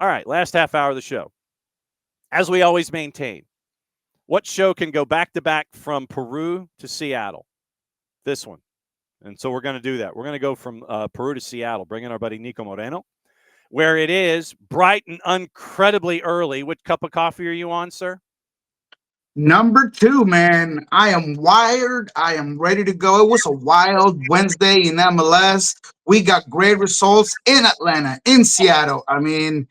All right, last half hour of the show. As we always maintain, what show can go back to back from Peru to Seattle? This one. And so we're going to do that. We're going to go from Peru to Seattle, bring in our buddy Nico Moreno, where it is bright and incredibly early. What cup of coffee are you on, sir? Number two, man. I am wired. I am ready to go. It was a wild Wednesday in MLS. We got great results in Atlanta, in Seattle. I mean,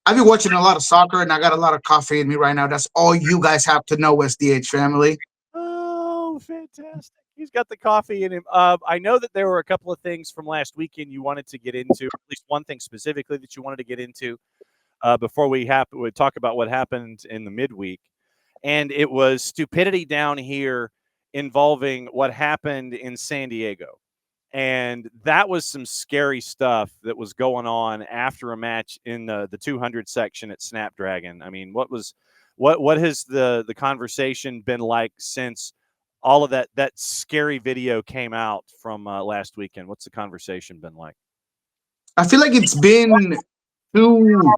I've been watching a lot of soccer and I got a lot of coffee in me right now. That's all you guys have to know, SDH family. Oh, fantastic. He's got the coffee in him. I know that there were a couple of things from last weekend you wanted to get into, or at least one thing specifically that you wanted to get into before we talk about what happened in the midweek. And it was stupidity down here involving what happened in San Diego. And that was some scary stuff that was going on after a match in the 200 section at Snapdragon. I mean, what has the conversation been like since all of that scary video came out from last weekend? What's the conversation been like? I feel like it's been too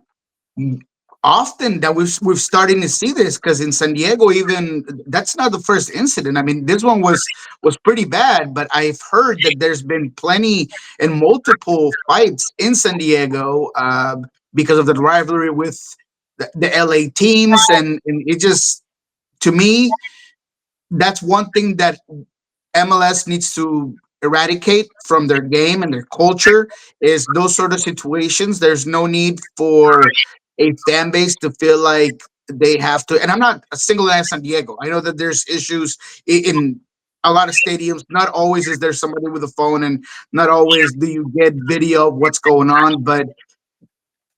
often that we're starting to see this because in San Diego, even that's not the first incident. I mean, this one was pretty bad, but I've heard that there's been plenty and multiple fights in San Diego because of the rivalry with the LA teams, and it just to me that's one thing that MLS needs to eradicate from their game and their culture is those sort of situations. There's no need for a fan base to feel like they have to. And I'm not a single out San Diego. I know that there's issues in a lot of stadiums. Not always is there somebody with a phone, and not always do you get video of what's going on. But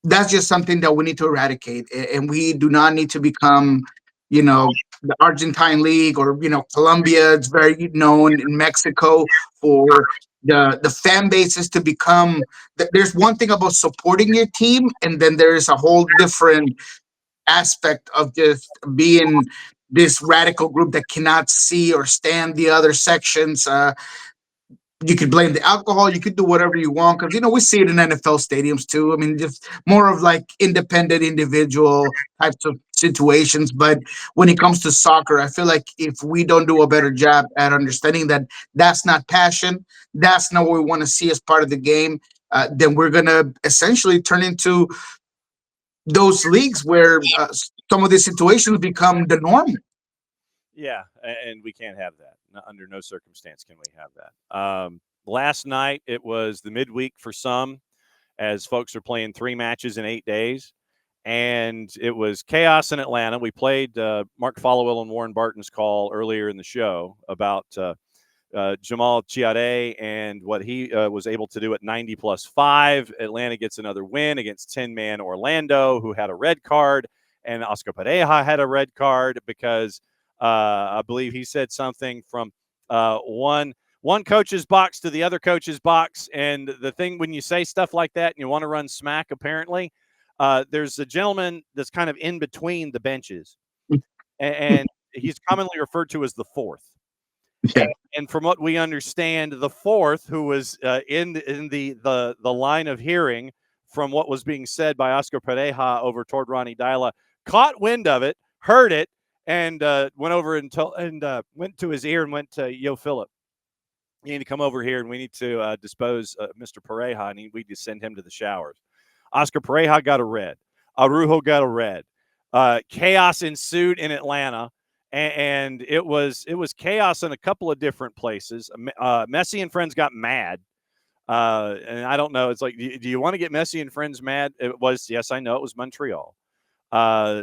that's just something that we need to eradicate, and we do not need to become, the Argentine league, or Colombia. It's very known in Mexico for the fan bases to become. There's one thing about supporting your team, and then there is a whole different aspect of just being this radical group that cannot see or stand the other sections. You could blame the alcohol, you could do whatever you want, because we see it in NFL stadiums too. I mean, just more of like independent individual types of situations. But when it comes to soccer, I feel like if we don't do a better job at understanding that that's not passion, that's not what we want to see as part of the game, then we're gonna essentially turn into those leagues where some of these situations become the norm. Yeah, and we can't have that. Under no circumstance can we have that. Last night, it was the midweek for some, as folks are playing 3 matches in 8 days. And it was chaos in Atlanta. We played Mark Followell and Warren Barton's call earlier in the show about Jamal Chiare and what he was able to do at 90 plus 5. Atlanta gets another win against 10-man Orlando, who had a red card, and Oscar Pareja had a red card because I believe he said something from one coach's box to the other coach's box. And the thing, when you say stuff like that and you want to run smack, apparently, there's a gentleman that's kind of in between the benches, and he's commonly referred to as the fourth. Yeah. And from what we understand, the fourth, who was in the line of hearing from what was being said by Oscar Pareja over toward Ronnie Dyla, caught wind of it, heard it, and went over and went to his ear and went to Yo Philip. You need to come over here, and we need to dispose Mr. Pareja, and we just send him to the showers. Oscar Pareja got a red. Arujo got a red. Chaos ensued in Atlanta, and it was chaos in a couple of different places. Messi and friends got mad, and I don't know. It's like, do you want to get Messi and friends mad? It was, yes, I know it was Montreal.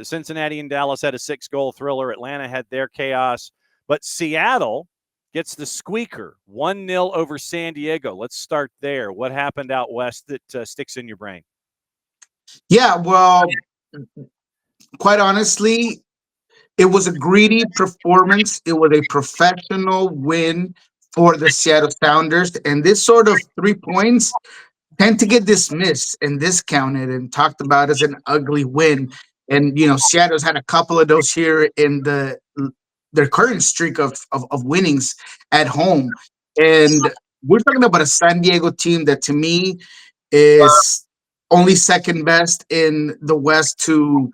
Cincinnati and Dallas had a 6-goal thriller. Atlanta had their chaos, but Seattle gets the squeaker, 1-0 over San Diego. Let's start there. What happened out west that sticks in your brain? Yeah, well, quite honestly, it was a greedy performance. It was a professional win for the Seattle Sounders. And this sort of 3 points tend to get dismissed and discounted and talked about as an ugly win. And, Seattle's had a couple of those here in their current streak of winnings at home. And we're talking about a San Diego team that to me is only second best in the West to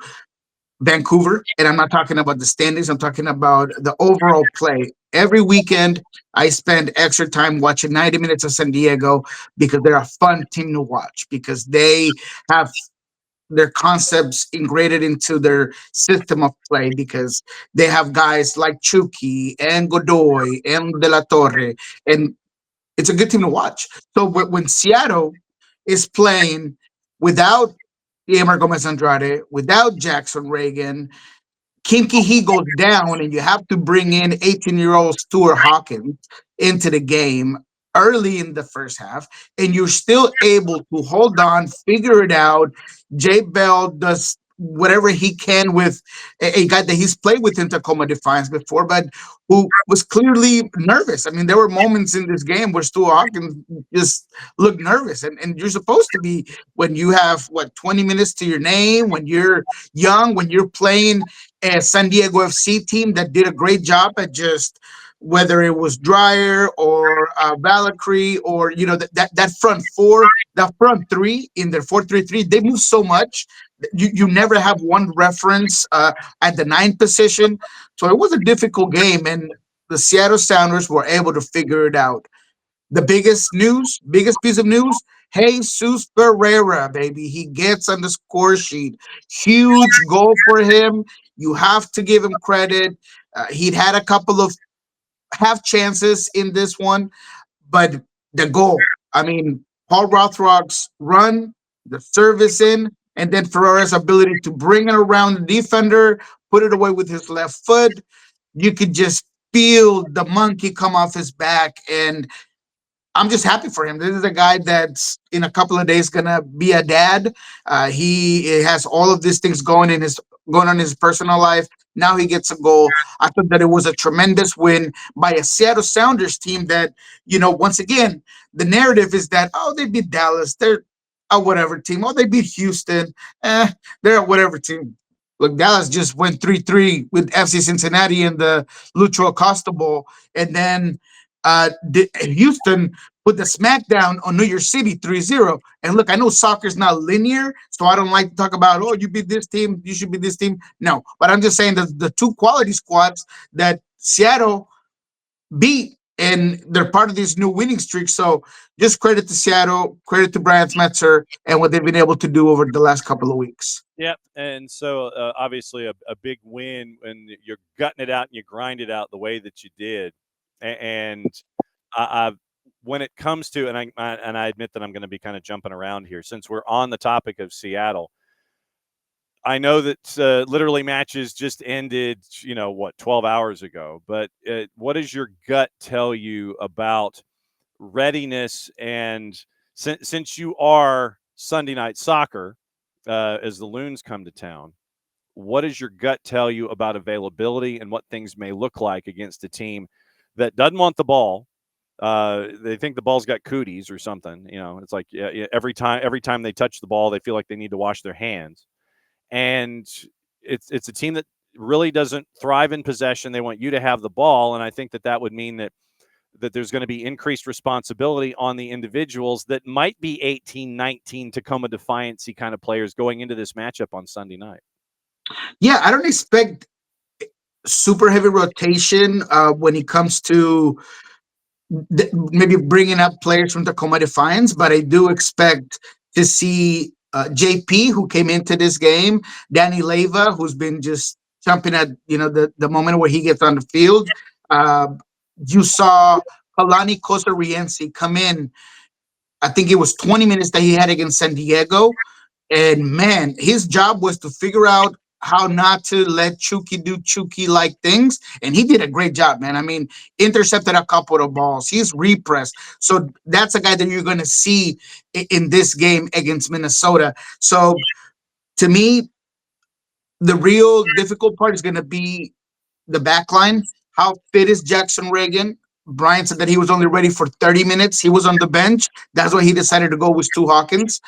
Vancouver. And I'm not talking about the standings, I'm talking about the overall play. Every weekend, I spend extra time watching 90 minutes of San Diego because they're a fun team to watch because they have their concepts integrated into their system of play because they have guys like Chucky and Godoy and De La Torre, and it's a good team to watch. So when Seattle is playing without Emer Gomez Andrade, without Jackson Reagan, Kinky he goes down, and you have to bring in 18-year-old Stuart Hawkins into the game early in the first half, and you're still able to hold on, figure it out. Jay Bell does whatever he can with a guy that he's played with in Tacoma Defiance before, but who was clearly nervous. I mean, there were moments in this game where Stuart Hawkins just looked nervous, and you're supposed to be when you have 20 minutes to your name, when you're young, when you're playing a San Diego FC team that did a great job at just whether it was Dreyer or Valkyrie or that front four, that front three in their 4-3-3, they move so much. You never have one reference at the ninth position, so it was a difficult game, and the Seattle Sounders were able to figure it out. The biggest piece of news, Jesus Pereira, baby. He gets on the score sheet. Huge goal for him. You have to give him credit. He'd had a couple of half chances in this one, but the goal. I mean, Paul Rothrock's run, the service in, and then Ferreira's ability to bring it around the defender, put it away with his left foot. You could just feel the monkey come off his back, and I'm just happy for him. This is a guy that's in a couple of days gonna be a dad. He has all of these things going on in his personal life. Now he gets a goal. I thought that it was a tremendous win by a Seattle Sounders team that, once again, the narrative is that, oh, they beat Dallas. They're a whatever team. Oh, they beat Houston. They're a whatever team. Look, Dallas just went 3-3 with FC Cincinnati in the Lucho Acosta Bowl. And then Houston put the smackdown on New York City 3-0. And look, I know soccer's not linear, so I don't like to talk about, oh, you beat this team, you should beat this team. No, but I'm just saying that the two quality squads that Seattle beat, and they're part of this new winning streak. So just credit to Seattle, credit to Brian Smetzer and what they've been able to do over the last couple of weeks. Yep. And so obviously a big win when you're gutting it out and you grind it out the way that you did. And I when it comes to, and I admit that I'm going to be kind of jumping around here since we're on the topic of Seattle. I know that literally matches just ended, 12 hours ago. But what does your gut tell you about readiness? And since you are Sunday Night Soccer, as the Loons come to town, what does your gut tell you about availability and what things may look like against a team that doesn't want the ball? They think the ball's got cooties or something. It's like every time they touch the ball, they feel like they need to wash their hands. And it's a team that really doesn't thrive in possession. They want you to have the ball, and I think that would mean that there's going to be increased responsibility on the individuals that might be 18, 19 Tacoma Defiance kind of players going into this matchup on Sunday night. Yeah, I don't expect super heavy rotation when it comes to maybe bringing up players from Tacoma Defiance, but I do expect to see JP, who came into this game, Danny Leyva, who's been just jumping at the moment where he gets on the field. Uh, you saw Kalani Kosariensi come in. I think it was 20 minutes that he had against San Diego. And man, his job was to figure out how not to let Chucky do Chucky like things. And he did a great job, man. I mean, intercepted a couple of balls. He's repressed. So that's a guy that you're going to see in this game against Minnesota. So to me, the real difficult part is going to be the back line. How fit is Jackson Reagan? Brian said that he was only ready for 30 minutes. He was on the bench. That's why he decided to go with Stu Hawkins.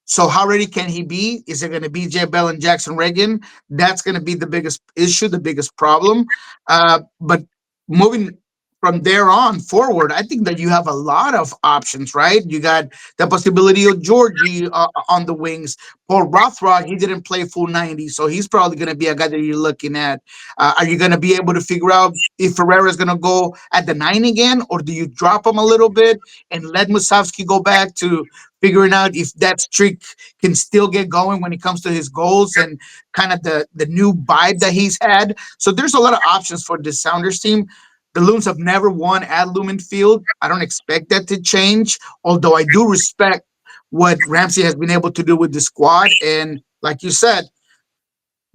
So how ready can he be? Is it going to be Jay Bell and Jackson Reagan? That's going to be the biggest issue, the biggest problem. But moving from there on forward, I think that you have a lot of options, right? You got the possibility of Georgie on the wings. Paul Rothrock, he didn't play full 90, so he's probably going to be a guy that you're looking at. Are you going to be able to figure out if Ferreira is going to go at the 9 again, or do you drop him a little bit and let Musovski go back to figuring out if that streak can still get going when it comes to his goals and kind of the new vibe that he's had? So there's a lot of options for this Sounders team. The Loons have never won at Lumen Field. I don't expect that to change, although I do respect what Ramsey has been able to do with the squad. And like you said,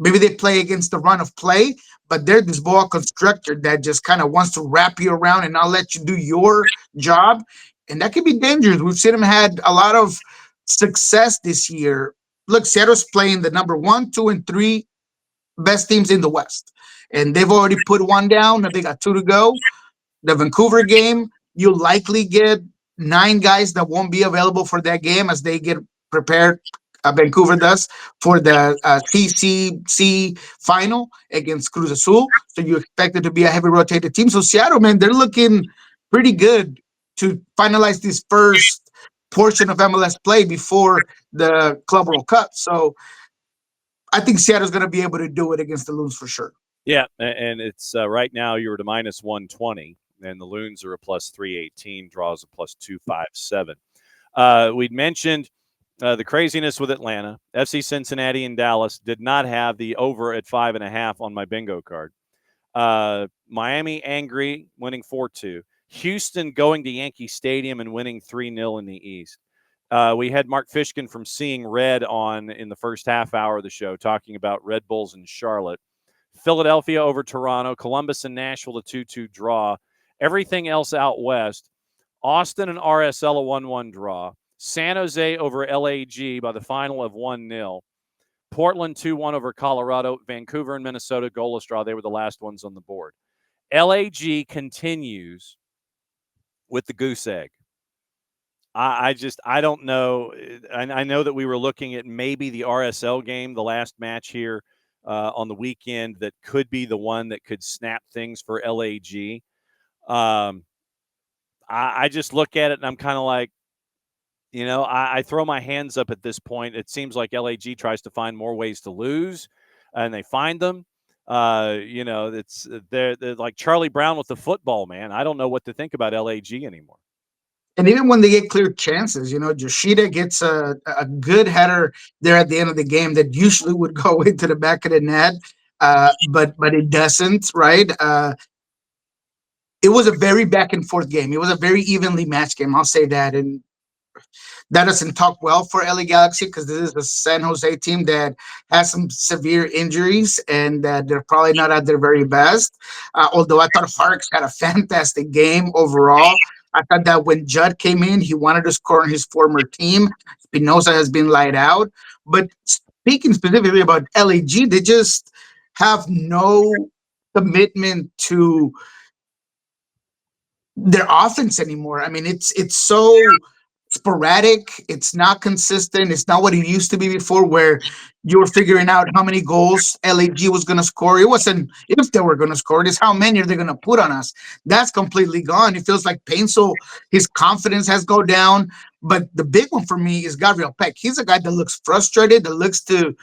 maybe they play against the run of play, but they're this ball constructor that just kind of wants to wrap you around and not let you do your job. And that could be dangerous. We've seen him had a lot of success this year. Look, Seattle's playing the number 1, 2, and 3 best teams in the West. And they've already put one down, and they got two to go. The Vancouver game, you'll likely get 9 guys that won't be available for that game as they get prepared. Vancouver does for the CCC final against Cruz Azul. So you expect it to be a heavy rotated team. So Seattle, man, they're looking pretty good to finalize this first portion of MLS play before the Club World Cup. So I think Seattle's going to be able to do it against the Loons for sure. Yeah, and it's right now you're at a minus 120, and the Loons are a plus 318, draws a plus 257. We'd mentioned the craziness with Atlanta. FC Cincinnati and Dallas did not have the over at 5.5 on my bingo card. Miami angry, winning 4-2. Houston going to Yankee Stadium and winning 3-0 in the East. We had Mark Fishkin from Seeing Red on in the first half hour of the show talking about Red Bulls in Charlotte. Philadelphia over Toronto, Columbus and Nashville, a 2-2 draw. Everything else out west, Austin and RSL, a 1-1 draw. San Jose over LAG by the final of 1-0. Portland 2-1 over Colorado. Vancouver and Minnesota, goalless draw. They were the last ones on the board. LAG continues with the goose egg. I don't know. I know that we were looking at maybe the RSL game, the last match here on the weekend, that could be the one that could snap things for LAG. I just look at it and I'm kind of like, I throw my hands up at this point. It seems like LAG tries to find more ways to lose, and they find them. It's they're like Charlie Brown with the football, man. I don't know what to think about LAG anymore. And even when they get clear chances, Yoshida gets a good header there at the end of the game that usually would go into the back of the net, but it doesn't, right? It was a very back and forth game. It was a very evenly matched game. I'll say that, and that doesn't talk well for LA Galaxy because this is a San Jose team that has some severe injuries and that they're probably not at their very best. Although I thought Harks had a fantastic game overall. I thought that when Judd came in, he wanted to score on his former team. Spinoza has been light out. But speaking specifically about LAG, they just have no commitment to their offense anymore. I mean, it's so sporadic. It's not consistent. It's not what it used to be before, where you were figuring out how many goals LAG was going to score. It wasn't if they were going to score. It's how many are they going to put on us. That's completely gone. It feels like Painful, his confidence has gone down. But the big one for me is Gabriel Peck. He's a guy that looks frustrated, that looks to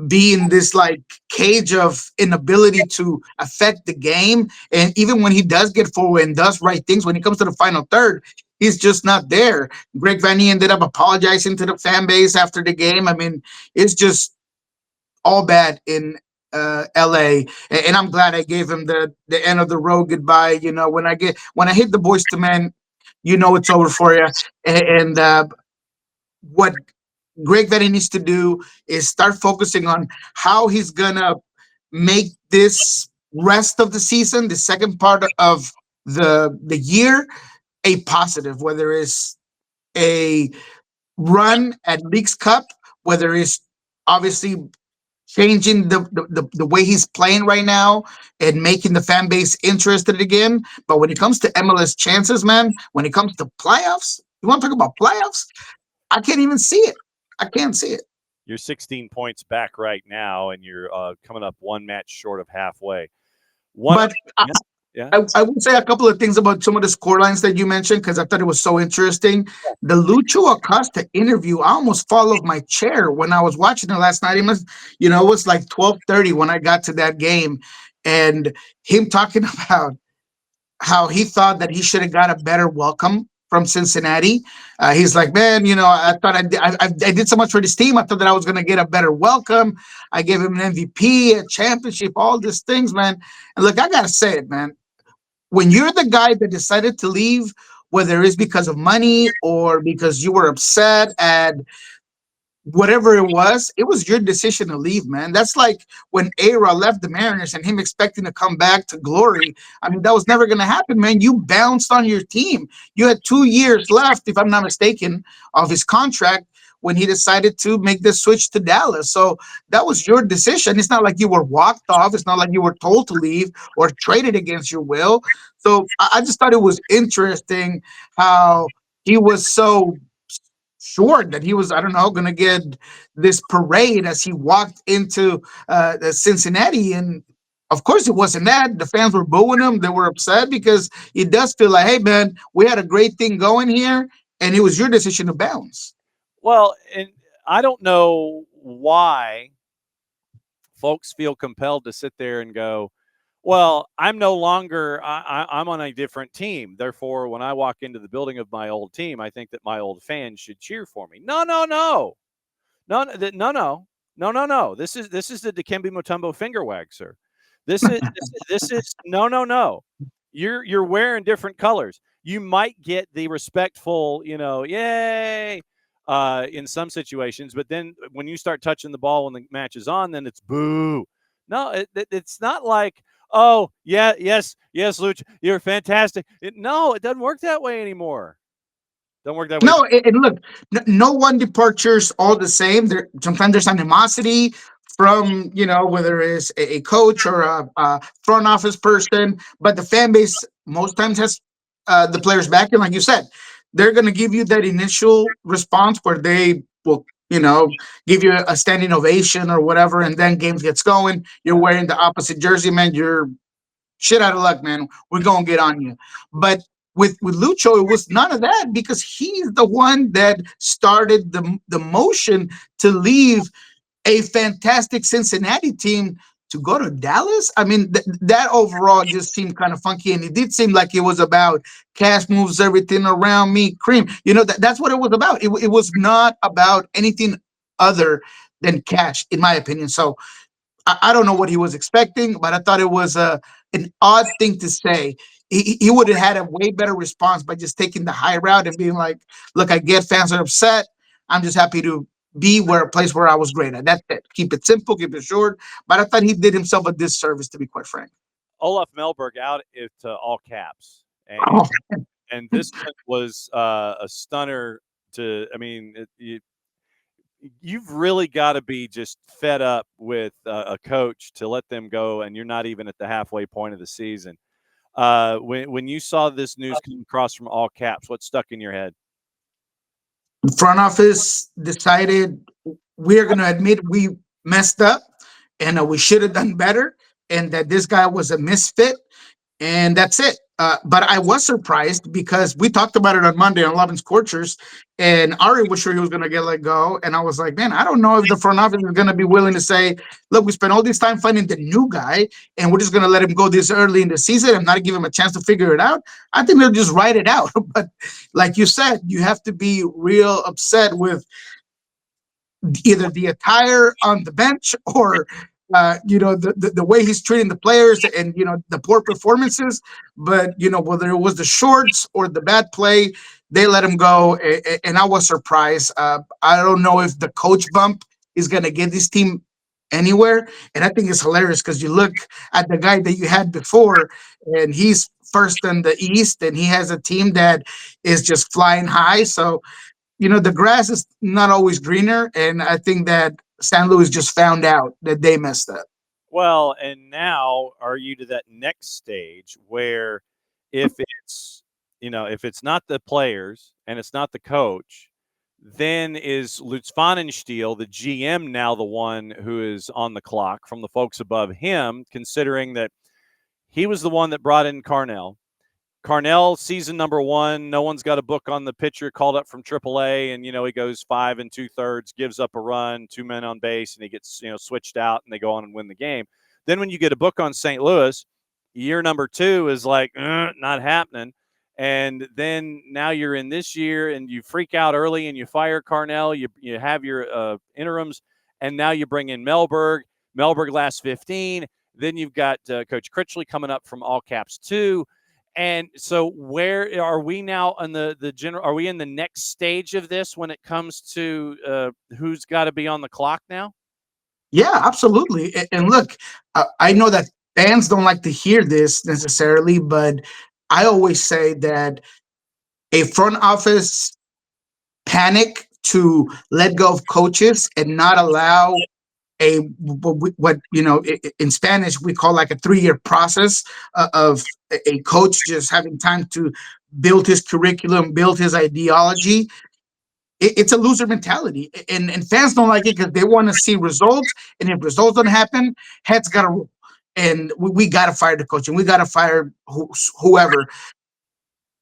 be in this like cage of inability to affect the game. And even when he does get forward and does right things, when he comes to the final third, he's just not there. Greg Vanny ended up apologizing to the fan base after the game. I mean, it's just all bad in LA. And I'm glad I gave him the end of the road goodbye. When I hit the boys to men, it's over for you. And what Greg Vanny needs to do is start focusing on how he's gonna make this rest of the season, the second part of the year, a positive, whether it's a run at Leagues Cup, whether it's obviously changing the way he's playing right now and making the fan base interested again. But when it comes to MLS chances, man, when it comes to playoffs, you want to talk about playoffs? I can't even see it. I can't see it. You're 16 points back right now, and you're coming up one match short of halfway. But Yeah. Yeah. I would say a couple of things about some of the score lines that you mentioned because I thought it was so interesting. The Lucho Acosta interview, I almost fall off my chair when I was watching it last night. It must, it was like 12:30 when I got to that game, and him talking about how he thought that he should have got a better welcome from Cincinnati. He's like, man, I thought I did so much for this team. I thought that I was going to get a better welcome. I gave him an MVP, a championship, all these things, man. And look, I got to say it, man, when you're the guy that decided to leave, whether it's because of money or because you were upset at whatever it was your decision to leave, man. That's like when Ara left the Mariners and him expecting to come back to glory. I mean, that was never going to happen, man. You bounced on your team. You had 2 years left, if I'm not mistaken, of his contract when he decided to make the switch to Dallas. So that was your decision. It's not like you were walked off. It's not like you were told to leave or traded against your will. So I just thought it was interesting how he was so sure that he was, I don't know, going to get this parade as he walked into Cincinnati. And of course, it wasn't that. The fans were booing him. They were upset because it does feel like, hey, man, we had a great thing going here, and it was your decision to bounce. Well, and I don't know why folks feel compelled to sit there and go, well, I'm no longer, I'm on a different team. Therefore, when I walk into the building of my old team, I think that my old fans should cheer for me. No, no, no. No, no, no, no, no, no. This is the Dikembe Mutombo finger wag, sir. This is no, no, no. You're wearing different colors. You might get the respectful, yay, in some situations, but then when you start touching the ball when the match is on, then it's boo. No, it's not like, oh yeah, yes, yes, Luch, you're fantastic. No, it doesn't work that way anymore. Don't work that way. No, and look, no one departure's all the same. There sometimes there's animosity from whether it's a coach or a front office person, but the fan base most times has the players back, and like you said, they're going to give you that initial response where they will give you a standing ovation or whatever, and then games gets going. You're wearing the opposite jersey, man. You're shit out of luck, man. We're gonna get on you. But with Lucho, it was none of that because he's the one that started the motion to leave a fantastic Cincinnati team to go to Dallas. I mean, that overall just seemed kind of funky, and it did seem like it was about cash moves everything around me, cream. That's what it was about. It was not about anything other than cash, in my opinion. So I don't know what he was expecting, but I thought it was an odd thing to say. He would have had a way better response by just taking the high route and being like, "Look, I get fans are upset. I'm just happy to be where a place where I was great at. That's it. Keep it simple, keep it short." But I thought he did himself a disservice, to be quite frank. Olaf Melberg out into all caps, and Oh, this one was a stunner. I mean, you've really got to be just fed up with a coach to let them go, and you're not even at the halfway point of the season. When you saw this news come across from all caps, what stuck in your head? front office decided we're going to admit we messed up and we should have done better, and that this guy was a misfit, and that's it. But I was surprised because we talked about it on Monday on Love and Scorchers, and Ari was sure he was going to get let go. And I was like, man, I don't know if the front office is going to be willing to say, look, we spent all this time finding the new guy, and we're just going to let him go this early in the season and not give him a chance to figure it out. I think they'll just write it out. But like you said, you have to be real upset with either the attire on the bench or the way he's treating the players and the poor performances. But whether it was the shorts or the bad play, they let him go, and I was surprised. I don't know if the coach bump is going to get this team anywhere, and I think it's hilarious because you look at the guy that you had before, and he's first in the East, and he has a team that is just flying high. So the grass is not always greener, and I think that St. Louis just found out that they messed up. Well, and now are you to that next stage where if it's not the players and it's not the coach, then is Lutz Pfannenstiel, the GM, now the one who is on the clock from the folks above him, considering that he was the one that brought in Carnell. Carnell, season number one, no one's got a book on the pitcher called up from AAA, and he goes 5 2/3, gives up a run, 2 men on base, and he gets switched out, and they go on and win the game. Then when you get a book on St. Louis, year number two is like not happening, and then now you're in this year, and you freak out early, and you fire Carnell, you have your interims, and now you bring in Melberg. Melberg lasts 15. Then you've got Coach Critchley coming up from All Caps 2. And so, where are we now in the general? Are we in the next stage of this when it comes to who's got to be on the clock now? Yeah, absolutely. And look, I know that fans don't like to hear this necessarily, but I always say that a front office panic to let go of coaches and not allow what in Spanish we call like a 3-year process of a coach just having time to build his curriculum, build his ideology. It's a loser mentality, and fans don't like it because they want to see results, and if results don't happen, heads got to roll, and we got to fire the coach, and we got to fire whoever.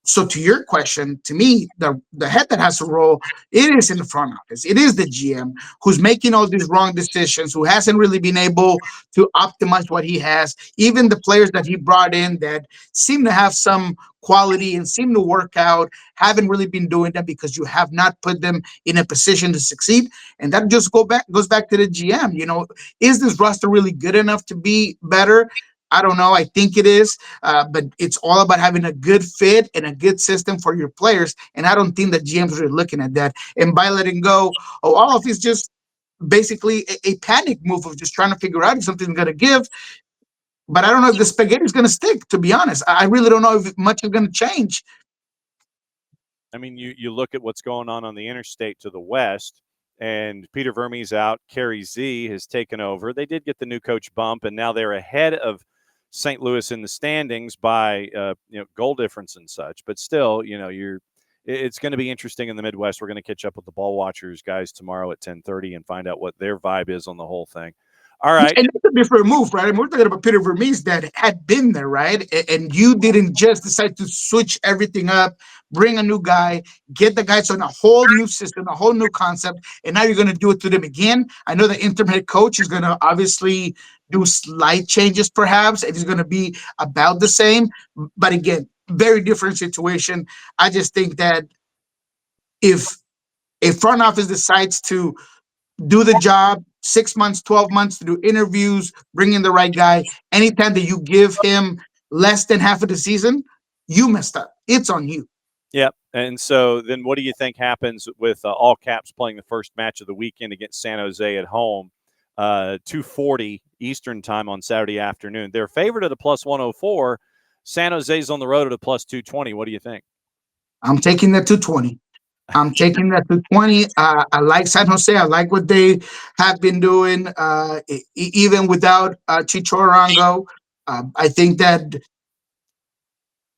So to your question, to me, the head that has to roll, it is in the front office. It is the GM who's making all these wrong decisions, who hasn't really been able to optimize what he has. Even the players that he brought in that seem to have some quality and seem to work out haven't really been doing that because you have not put them in a position to succeed. And that just goes back to the GM. Is this roster really good enough to be better? I don't know. I think it is, but it's all about having a good fit and a good system for your players. And I don't think that GMs are looking at that. And by letting go, all of it's just basically a panic move of just trying to figure out if something's going to give. But I don't know if the spaghetti is going to stick, to be honest. I really don't know if much is going to change. I mean, you look at what's going on the interstate to the west, and Peter Vermes out. Kerry Z has taken over. They did get the new coach bump, and now they're ahead of St. Louis in the standings by goal difference and such. But still, it's going to be interesting in the Midwest. We're going to catch up with the Ball Watchers guys tomorrow at 10:30 and find out what their vibe is on the whole thing. All right. And it's a different move, right? I mean, we're talking about Peter Vermees that had been there, right? And you didn't just decide to switch everything up, bring a new guy, get the guys on a whole new system, a whole new concept, and now you're going to do it to them again. I know the interim head coach is going to obviously do slight changes, perhaps, and it's going to be about the same. But again, very different situation. I just think that if a front office decides to do the job 6 months, 12 months to do interviews, bring in the right guy. Anytime that you give him less than half of the season, you messed up. It's on you. Yep. And so then what do you think happens with All Caps playing the first match of the weekend against San Jose at home, 2:40 Eastern time on Saturday afternoon? They're favored at a plus 104. San Jose's on the road at a plus 220. What do you think? I'm taking that 220. I'm taking that to 20. I like San Jose. I like what they have been doing, even without Chicho Arango. I think that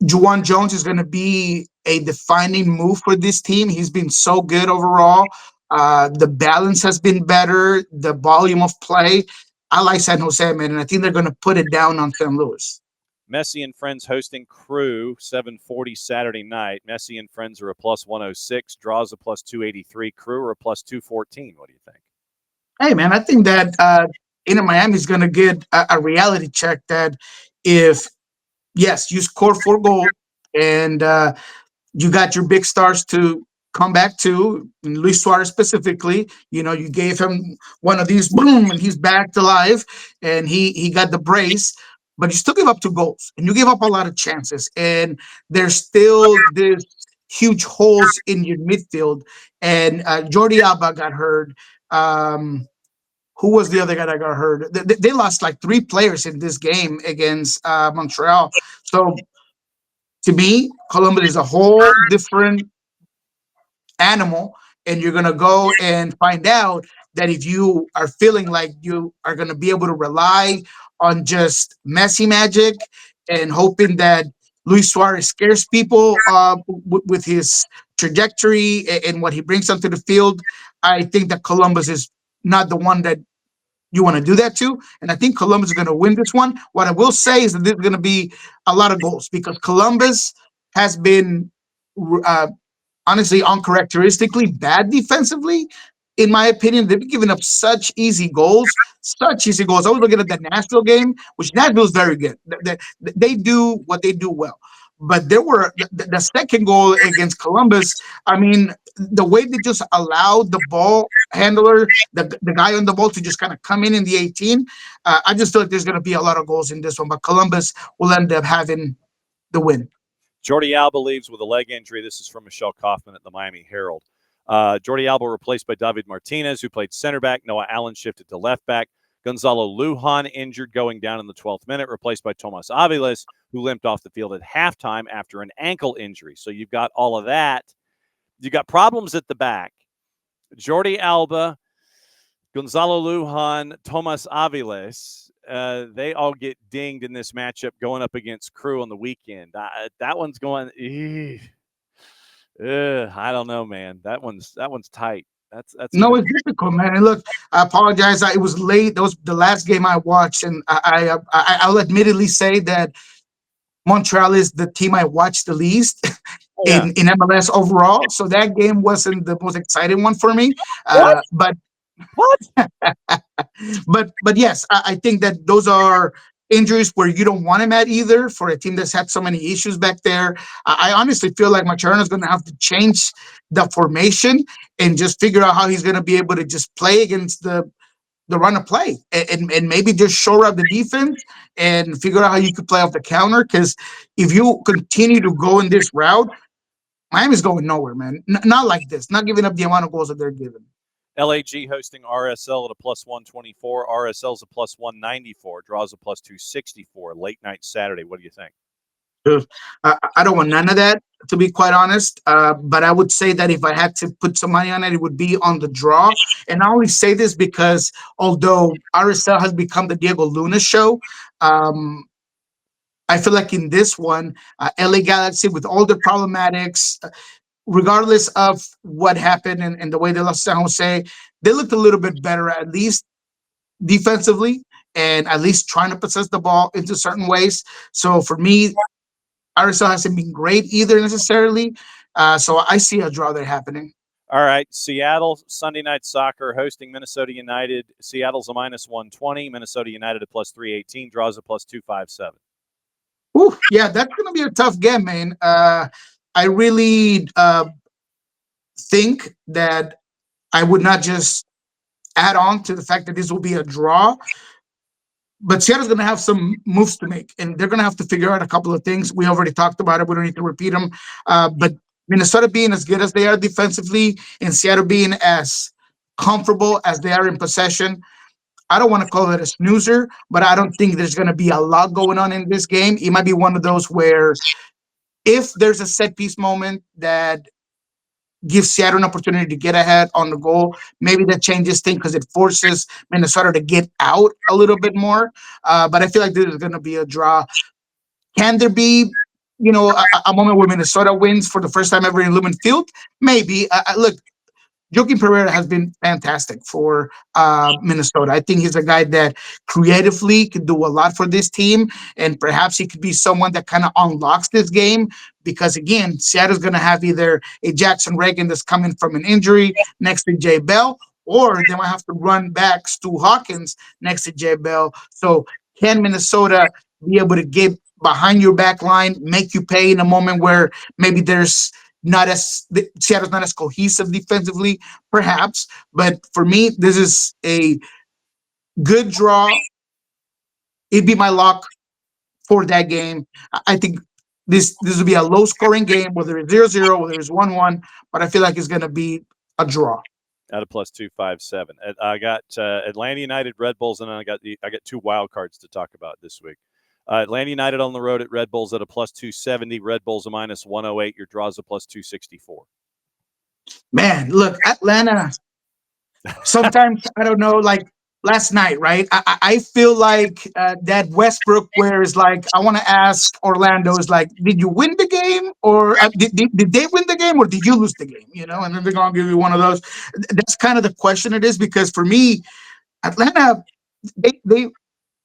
Juwan Jones is going to be a defining move for this team. He's been so good overall. The balance has been better, the volume of play. I like San Jose, man, and I think they're going to put it down on St. Louis. Messi and Friends hosting Crew, 7:40 Saturday night. Messi and Friends are a plus 106. Draws a plus 283. Crew are a plus 214. What do you think? Hey, man, I think that Inter Miami is going to get a reality check that if, yes, you score 4 goals and you got your big stars to come back to, Luis Suarez specifically. You gave him one of these, boom, and he's back to life, and he got the brace. But you still give up 2 goals, and you give up a lot of chances, and there's still this huge holes in your midfield. And Jordi Alba got hurt. Who was the other guy that got hurt? They lost like 3 players in this game against Montreal. So to me, Columbus is a whole different animal, and you're going to go and find out that if you are feeling like you are going to be able to rely on just Messi magic and hoping that Luis Suarez scares people with his trajectory and what he brings onto the field, I think that Columbus is not the one that you want to do that too. And I think Columbus is going to win this one. What I will say is that there's going to be a lot of goals because Columbus has been uh, honestly uncharacteristically bad defensively. In my opinion, they've been giving up such easy goals, such easy goals. I was looking at the Nashville game, which Nashville is very good. They do what they do well. But there were the second goal against Columbus. I mean, the way they just allowed the ball handler, the guy on the ball, to just kind of come in the 18. I just feel like there's going to be a lot of goals in this one, but Columbus will end up having the win. Jordi Alba leaves with a leg injury. This is from Michelle Kaufman at the Miami Herald. Jordi Alba replaced by David Martinez, who played center back. Noah Allen shifted to left back. Gonzalo Lujan injured going down in the 12th minute, replaced by Tomas Aviles, who limped off the field at halftime after an ankle injury. So you've got all of that. You've got problems at the back. Jordi Alba, Gonzalo Lujan, Tomas Aviles, they all get dinged in this matchup going up against Crew on the weekend. That one's going. I don't know, man. That one's tight. That's No, gonna it's difficult, man. And look, I apologize. It was late. That was the last game I watched, and I'll admittedly say that Montreal is the team I watched the least yeah. in MLS overall. So that game wasn't the most exciting one for me. What? But What? but yes, I think that those are injuries where you don't want him at either for a team that's had so many issues back there. I honestly feel like Macherano is going to have to change the formation and just figure out how he's going to be able to just play against the run of play and maybe just shore up the defense and figure out how you could play off the counter. Because if you continue to go in this route, Miami's going nowhere, man. Not like this. Not giving up the amount of goals that they're giving. LAG hosting RSL at a plus 124. RSL's a plus 194. Draws a plus 264. Late night Saturday. What do you think? Ugh. I don't want none of that, to be quite honest. But I would say that if I had to put some money on it, it would be on the draw. And I only say this because although RSL has become the Diego Luna show, um, I feel like in this one, LA Galaxy, with all the problematics, regardless of what happened and the way they lost San Jose, they looked a little bit better, at least defensively, and at least trying to possess the ball into certain ways. So for me, RSL hasn't been great either necessarily. So I see a draw there happening. All right. Seattle, Sunday Night Soccer, hosting Minnesota United. Seattle's a minus 120. Minnesota United a plus 318. Draws a plus 257. Ooh, yeah, that's going to be a tough game, man. I really think that I would not just add on to the fact that this will be a draw. But Seattle's going to have some moves to make, and they're going to have to figure out a couple of things. We already talked about it. We don't need to repeat them. But Minnesota being as good as they are defensively and Seattle being as comfortable as they are in possession, I don't want to call it a snoozer, but I don't think there's going to be a lot going on in this game. It might be one of those where if there's a set piece moment that gives Seattle an opportunity to get ahead on the goal. Maybe that changes things because it forces Minnesota to get out a little bit more. But I feel like this is going to be a draw. Can there be, a moment where Minnesota wins for the first time ever in Lumen Field? Maybe. Look, Joaquin Pereira has been fantastic for Minnesota. I think he's a guy that creatively could do a lot for this team, and perhaps he could be someone that kind of unlocks this game because, again, Seattle's going to have either a Jackson Reagan that's coming from an injury next to Jay Bell, or they might have to run back Stu Hawkins next to Jay Bell. So can Minnesota be able to get behind your back line, make you pay in a moment where maybe there's not as Seattle's not as cohesive defensively, perhaps. But for me, this is a good draw. It'd be my lock for that game. I think this will be a low scoring game, whether it's 0-0, whether it's 1-1, but I feel like it's gonna be a draw. At a plus 257. I got Atlanta United, Red Bulls, and I got two wild cards to talk about this week. Atlanta United on the road at Red Bulls at a plus 270. Red Bulls a minus 108. Your draws a plus 264. Man, look, Atlanta. Sometimes I don't know, like last night, right? I feel like that Westbrook, where it's like I want to ask Orlando, is like, did you win the game, or did they win the game, or did you lose the game? And then they're gonna give you one of those. That's kind of the question it is because for me, Atlanta. they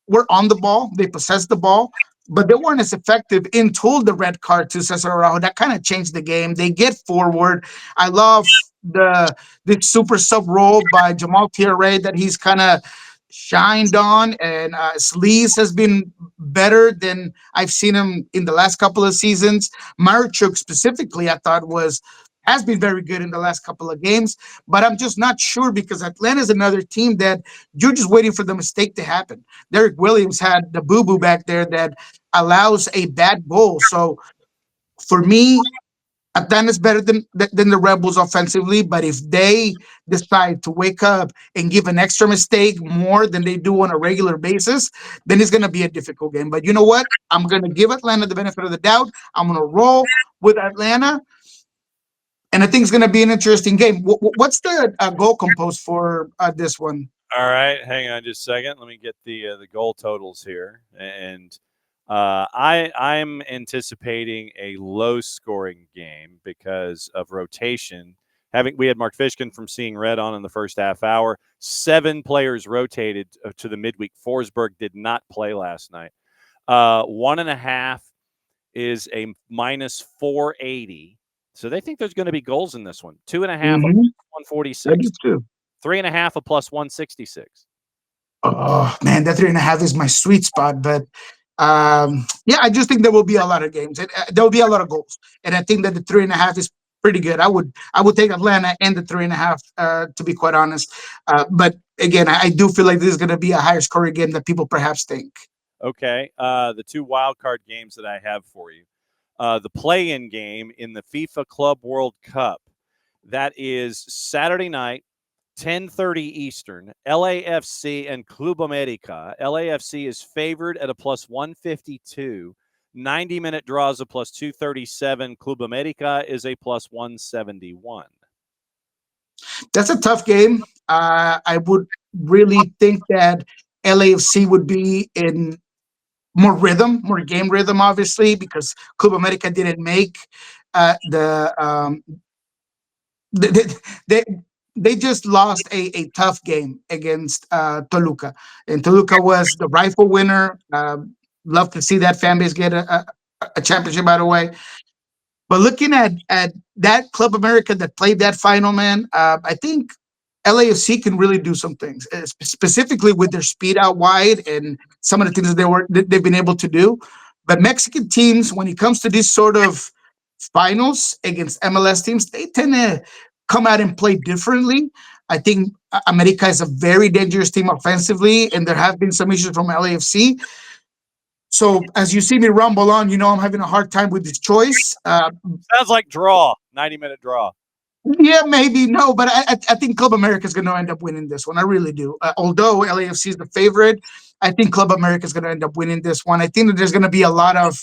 were on the ball, they possessed the ball, but they weren't as effective until the red card to Cesar Araujo. That kind of changed the game. They get forward. I love the super sub role by Jamal Thierry that he's kind of shined on, and Sleaze has been better than I've seen him in the last couple of seasons. Marichuk specifically, I thought was has been very good in the last couple of games, but I'm just not sure because Atlanta's another team that you're just waiting for the mistake to happen. Derek Williams had the boo boo back there that allows a bad goal. So for me, Atlanta's better than the Rebels offensively, but if they decide to wake up and give an extra mistake more than they do on a regular basis, then it's going to be a difficult game. But you know what? I'm going to give Atlanta the benefit of the doubt. I'm going to roll with Atlanta, and I think it's going to be an interesting game. What's the goal composed for this one? All right, hang on just a second. Let me get the goal totals here, and I'm anticipating a low scoring game because of rotation. We had Mark Fishkin from Seeing Red on in the first half hour. 7 players rotated to the midweek. Forsberg did not play last night. 1.5 is a minus 480. So they think there's going to be goals in this one. 2.5 Mm-hmm. 146. 3.5 a plus 166. Oh man, that 3.5 is my sweet spot. But yeah, I just think there will be a lot of games. There will be a lot of goals, and I think that the 3.5 is pretty good. I would take Atlanta and the 3.5 to be quite honest. But again, I do feel like this is going to be a higher scoring game than people perhaps think. Okay. The 2 wild card games that I have for you. The play-in game in the FIFA Club World Cup. That is Saturday night, 10:30 Eastern. LAFC and Club America. LAFC is favored at a plus 152. 90-minute draws a plus 237. Club America is a plus 171. That's a tough game. I would really think that LAFC would be in more rhythm, more game rhythm, obviously, because Club America didn't make the they, they they just lost a tough game against Toluca, and Toluca was the rifle winner. Love to see that fan base get a championship, by the way. But looking at that Club America that played that final, man, I think LAFC can really do some things, specifically with their speed out wide and some of the things they've been able to do. But Mexican teams, when it comes to this sort of finals against MLS teams, they tend to come out and play differently. I think America is a very dangerous team offensively, and there have been some issues from LAFC. So as you see me rumble on, I'm having a hard time with this choice. Sounds like draw. 90-minute draw. Yeah, maybe no, but I think Club America is going to end up winning this one. I really do. Although LAFC is the favorite, I think Club America is going to end up winning this one. I think that there's going to be a lot of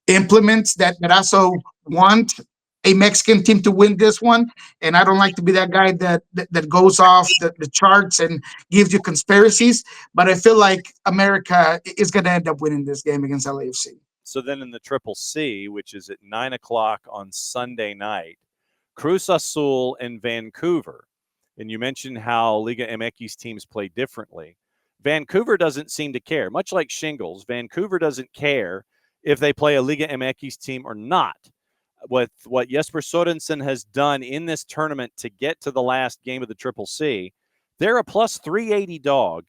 implements that also want a Mexican team to win this one, and I don't like to be that guy that goes off the charts and gives you conspiracies. But I feel like America is going to end up winning this game against LAFC. So then in the Triple C, which is at 9 o'clock on Sunday night, Cruz Azul and Vancouver. And you mentioned how Liga MX teams play differently. Vancouver doesn't seem to care. Much like Shingles, Vancouver doesn't care if they play a Liga MX team or not. What Jesper Sorensen has done in this tournament to get to the last game of the Triple C, they're a plus 380 dog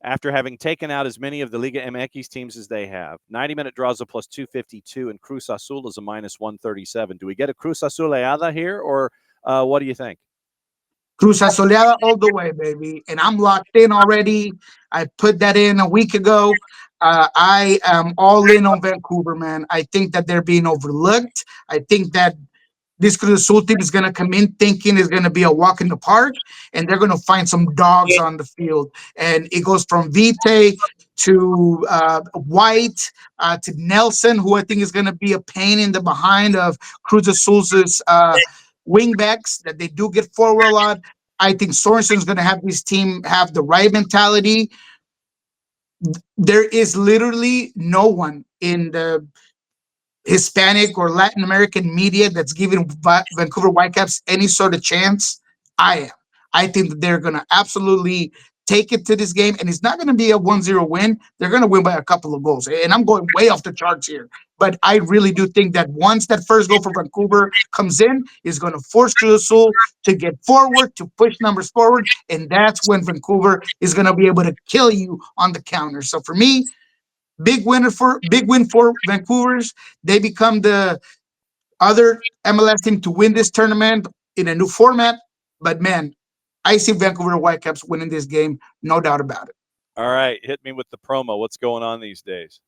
after having taken out as many of the Liga MX teams as they have. 90-minute draws a plus 252, and Cruz Azul is a minus 137. Do we get a Cruz Azuleada here, or what do you think? Cruz Azuleada all the way, baby. And I'm locked in already. I put that in a week ago. I am all in on Vancouver, man. I think that they're being overlooked. I think that this Cruz Azul team is going to come in thinking it's going to be a walk in the park, and they're going to find some dogs on the field. And it goes from Vite to White to Nelson, who I think is going to be a pain in the behind of Cruz Azul's wingbacks that they do get forward a lot. I think Sorensen's going to have this team have the right mentality. There is literally no one in the Hispanic or Latin American media that's giving Vancouver Whitecaps any sort of chance. I am. I think that they're going to absolutely take it to this game, and it's not going to be a 1-0 win. They're going to win by a couple of goals. And I'm going way off the charts here. But I really do think that once that first goal for Vancouver comes in, is going to force Cruz Azul to get forward, to push numbers forward. And that's when Vancouver is going to be able to kill you on the counter. So for me, big win for Vancouver's. They become the other MLS team to win this tournament in a new format. But man, I see Vancouver Whitecaps winning this game, no doubt about it. All right, hit me with the promo. What's going on these days?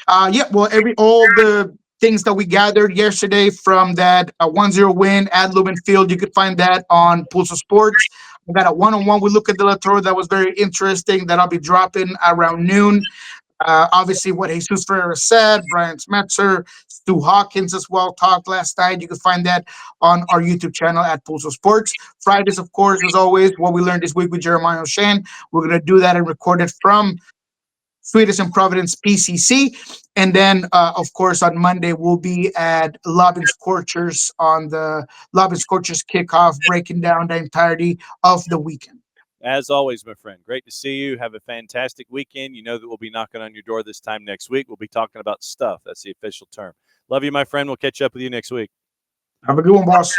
Yeah, well, all the things that we gathered yesterday from that 1-0 win at Lumen Field, you could find that on Pulso Sports. We got a one-on-one. We look at the La Toro that was very interesting that I'll be dropping around noon. Obviously, what Jesus Ferreira said, Brian Smetzer, Stu Hawkins as well talked last night. You can find that on our YouTube channel at Pulso Sports. Fridays, of course, as always, what we learned this week with Jeremiah O'Shane. We're going to do that and record it from Swedish and Providence PCC. And then, of course, on Monday, we'll be at Lobbin Scorchers on the Lobbin Scorchers kickoff, breaking down the entirety of the weekend. As always, my friend, great to see you. Have a fantastic weekend. You know that we'll be knocking on your door this time next week. We'll be talking about stuff. That's the official term. Love you, my friend. We'll catch up with you next week. Have a good one, boss.